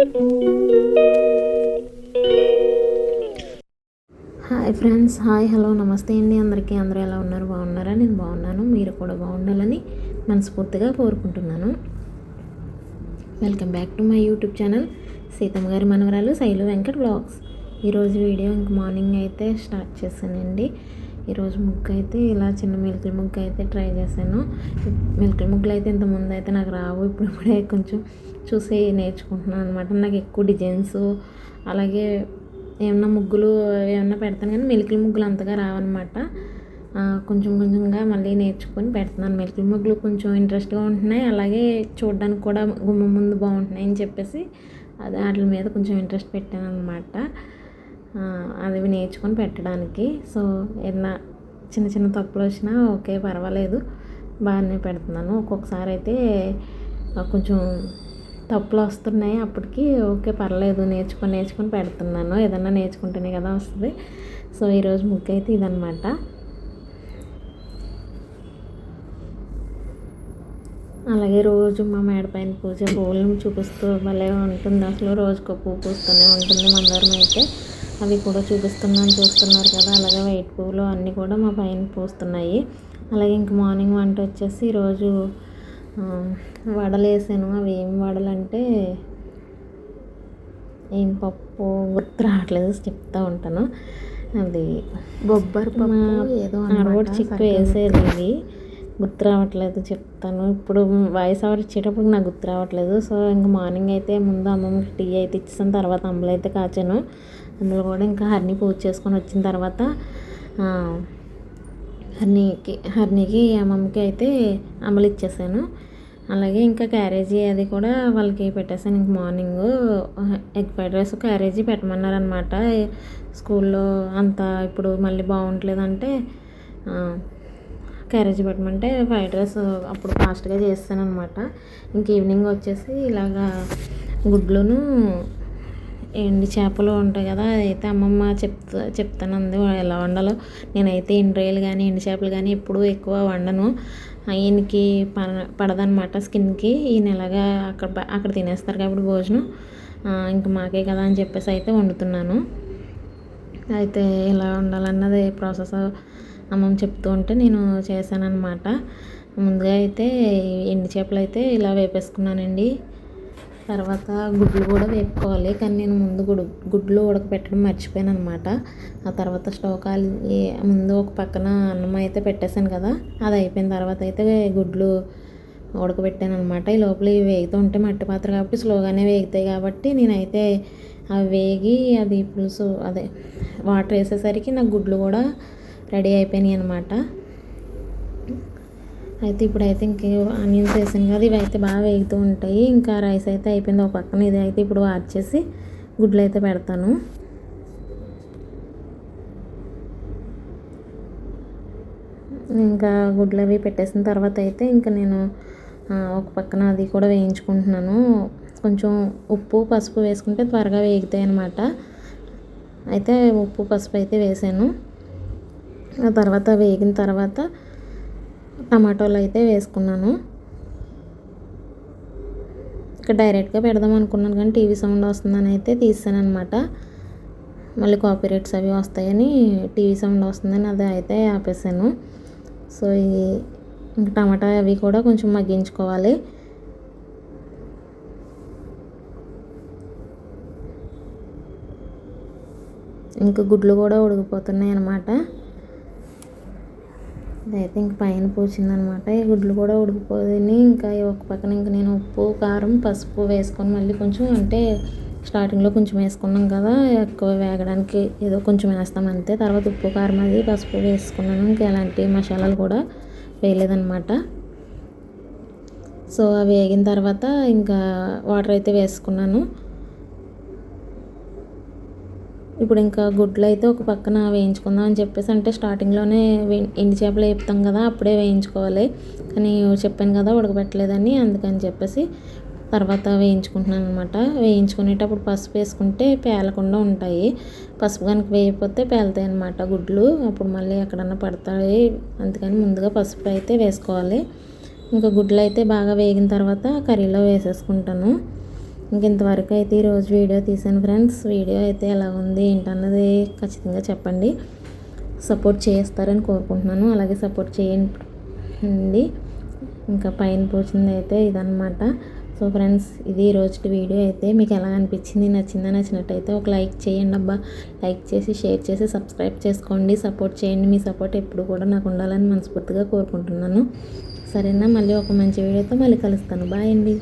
Hi friends, hi, hello, నమస్తే అండి అందరికీ. అందరూ ఎలా ఉన్నారు? బాగున్నారా? నేను బాగున్నాను. మీరు కూడా బాగుండాలని మనస్ఫూర్తిగా కోరుకుంటున్నాను. Welcome back to my YouTube channel Seethamma గారి మనవరాలు శైలు వెంకట్ వ్లాగ్స్. ఈరోజు వీడియో ఇంక మార్నింగ్ అయితే స్టార్ట్ చేశానండి. ఈరోజు ముగ్గు అయితే ఇలా చిన్న మిల్కీ ముగ్గు అయితే ట్రై చేశాను. మిల్కీ ముగ్గులు అయితే ఇంతకుముందు అయితే నాకు రావు, ఇప్పుడే కొంచెం చూసి నేర్చుకుంటున్నాను అనమాట. నాకు ఎక్కువ డిజైన్స్ అలాగే ఏమన్నా ముగ్గులు ఏమన్నా పెడతాను, కానీ మెలికల ముగ్గులు అంతగా రావన్నమాట. కొంచెం కొంచెంగా మళ్ళీ నేర్చుకొని పెడుతున్నాను. మెలికల ముగ్గులు కొంచెం ఇంట్రెస్ట్గా ఉంటున్నాయి, అలాగే చూడడానికి కూడా గుమ్మం ముందు బాగుంటున్నాయి అని చెప్పేసి వాటి మీద కొంచెం ఇంట్రెస్ట్ పెట్టాను అనమాట. అవి నేర్చుకొని పెట్టడానికి. సో ఏదైనా చిన్న చిన్న తప్పులు వచ్చినా ఓకే, పర్వాలేదు, బాగానే పెడుతున్నాను. ఒక్కొక్కసారి అయితే కొంచెం తప్పులు వస్తున్నాయి, అప్పటికి ఓకే పర్లేదు, నేర్చుకొని పెడుతున్నాను. ఏదన్నా నేర్చుకుంటేనే కదా వస్తుంది. సో ఈరోజు ముగ్గు అయితే ఇదనమాట. అలాగే రోజు మా మేడ పైన పూజ పువ్వులను చూపిస్తూ భలే ఉంటుంది. అసలు రోజుకో పువ్వు పూస్తూనే ఉంటుంది. మందారం అయితే అవి కూడా చూస్తున్నారు కదా. అలాగే వైట్ పువ్వులు అన్నీ కూడా మా పైన పూస్తున్నాయి. అలాగే ఇంక మార్నింగ్ వంట వచ్చేసి ఈరోజు వడలు వేసాను. అవి ఏం వడలు అంటే ఏం పప్పు గుర్తు రావట్లేదు, చెప్తూ ఉంటాను. అది బొబ్బరి పప్పు ఏదో అరవటి చిక్కు వేసేది, ఇది గుర్తు రావట్లేదు, చెప్తాను. ఇప్పుడు వాయిస్ ఓవర్ ఇచ్చేటప్పుడు నాకు గుర్తు రావట్లేదు. సో ఇంకా మార్నింగ్ అయితే ముందు అమ్మమ్మకి టీ అయితే ఇచ్చేసిన తర్వాత అంబలు అయితే కాచాను. అందులో కూడా ఇంకా హరిని పూజ చేసుకొని వచ్చిన తర్వాత హరినికి అమ్మమ్మకి అయితే అమలు ఇచ్చేసాను. అలాగే ఇంకా క్యారేజీ అది కూడా వాళ్ళకి పెట్టేసాను. ఇంక morning egg fried rice carriage పెట్టమన్నారనమాట. స్కూల్లో అంతా ఇప్పుడు మళ్ళీ బాగుంటలేదంటే క్యారేజీ పెట్టమంటే ఫ్రైడ్ రైస్ అప్పుడు ఫాస్ట్గా చేస్తాను అనమాట. ఇంక ఈవినింగ్ వచ్చేసి ఇలాగా గుడ్లును ఎండి చేపలు ఉంటాయి కదా, అదైతే అమ్మమ్మ చెప్తానంది ఎలా వండాలో. నేనైతే ఎండు రొయ్యలు కానీ ఎండు చేపలు కానీ ఎప్పుడూ ఎక్కువ వండను. ఈయనకి పడదనమాట స్కిన్కి. ఈయన ఎలాగా అక్కడ తినేస్తారు కాబట్టి భోజనం, ఇంక మాకే కదా అని చెప్పేసి అయితే వండుతున్నాను. అయితే ఎలా వండాలన్నది ప్రాసెస్ అమ్మమ్మ చెప్తూ ఉంటే నేను చేశాను అనమాట. ముందుగా అయితే ఎండు చేపలు అయితే ఇలా వేపేసుకున్నానండి. తర్వాత గుడ్లు కూడా వేపుకోవాలి, కానీ నేను ముందు గుడ్లు ఉడకపెట్టడం మర్చిపోయాను అనమాట. ఆ తర్వాత స్టవ్ కాలి ముందు ఒక పక్కన అన్నం అయితే పెట్టేశాను కదా, అది అయిపోయిన తర్వాత అయితే గుడ్లు ఉడకబెట్టాను అనమాట. ఈ లోపల ఇవి వేగుతూ ఉంటే మట్టి పాత్ర కాబట్టి స్లోగానే వేగుతాయి కాబట్టి నేనైతే అవి వేగి అది పులుసు అదే వాటర్ వేసేసరికి నాకు గుడ్లు కూడా రెడీ అయిపోయినాయి అనమాట. అయితే ఇప్పుడైతే ఇంక ఆనియన్స్ వేసాను కదా, ఇవి అయితే బాగా వేగుతూ ఉంటాయి. ఇంకా రైస్ అయితే అయిపోయింది ఒక పక్కన. ఇది అయితే ఇప్పుడు వార్చేసి గుడ్లు అయితే పెడతాను. ఇంకా గుడ్లు అవి పెట్టేసిన తర్వాత అయితే ఇంకా నేను ఒక పక్కన అది కూడా వేయించుకుంటున్నాను. కొంచెం ఉప్పు పసుపు వేసుకుంటే త్వరగా వేగుతాయి అన్నమాట. అయితే ఉప్పు పసుపు అయితే వేసాను. ఆ తర్వాత వేగిన తర్వాత టమాటోలు అయితే వేసుకున్నాను. ఇక్కడ డైరెక్ట్గా పెడదాం అనుకున్నాను, కానీ టీవీ సౌండ్ వస్తుందని అయితే తీసాను అనమాట. మళ్ళీ కాపీరైట్స్ అవి వస్తాయని, టీవీ సౌండ్ వస్తుందని అది అయితే ఆపేసాను. సో ఇంకా టమాటా అవి కూడా కొంచెం మగ్గించుకోవాలి. ఇంకా గుడ్లు కూడా ఉడికిపోతున్నాయి అన్నమాట. ఇదైతే ఇంక పైన పూచిందనమాట. ఈ గుడ్లు కూడా ఉడికిపోయి ఇంకా ఒక పక్కన ఇంక నేను ఉప్పు కారం పసుపు వేసుకొని మళ్ళీ కొంచెం, అంటే స్టార్టింగ్లో కొంచెం వేసుకున్నాం కదా, ఎక్కువ వేగడానికి ఏదో కొంచెం వేస్తాం అంతే. తర్వాత ఉప్పు కారం అది పసుపు వేసుకున్నాను. ఇంకా ఎలాంటి మసాలాలు కూడా వేయలేదన్నమాట. సో అవి వేగిన తర్వాత ఇంకా వాటర్ అయితే వేసుకున్నాను. ఇప్పుడు ఇంకా గుడ్లు అయితే ఒక పక్కన వేయించుకుందాం అని చెప్పేసి, అంటే స్టార్టింగ్లోనే ఎండు చేపలు వేపుతాం కదా, అప్పుడే వేయించుకోవాలి, కానీ చెప్పాను కదా ఉడకబెట్టలేదని, అందుకని చెప్పేసి తర్వాత వేయించుకుంటున్నాను అనమాట. వేయించుకునేటప్పుడు పసుపు వేసుకుంటే పేలకుండా ఉంటాయి. పసుపు కనుక వేయకపోతే పేలుతాయి అన్నమాట గుడ్లు, అప్పుడు మళ్ళీ ఎక్కడన్నా పడతాయి. అందుకని ముందుగా పసుపు అయితే వేసుకోవాలి. ఇంకా గుడ్లు అయితే బాగా వేగిన తర్వాత కర్రీలో వేసేసుకుంటాను. ఇంతవరకు అయితే ఈరోజు వీడియో తీసాను ఫ్రెండ్స్. వీడియో అయితే ఎలా ఉంది ఏంటన్నది ఖచ్చితంగా చెప్పండి. సపోర్ట్ చేస్తారని కోరుకుంటున్నాను. అలాగే సపోర్ట్ చేయండి. ఇంకా పైన పోచింది అయితే ఇదన్నమాట. సో ఫ్రెండ్స్, ఇది రోజుకి వీడియో అయితే మీకు ఎలా అనిపించింది, నచ్చినట్టయితే ఒక లైక్ చేయండి అబ్బా. లైక్ చేసి షేర్ చేసి సబ్స్క్రైబ్ చేసుకోండి, సపోర్ట్ చేయండి. మీ సపోర్ట్ ఎప్పుడు కూడా నాకు ఉండాలని మనస్ఫూర్తిగా కోరుకుంటున్నాను. సరేనా, మళ్ళీ ఒక మంచి వీడియోతో మళ్ళీ కలుస్తాను. బాయ్ అండి.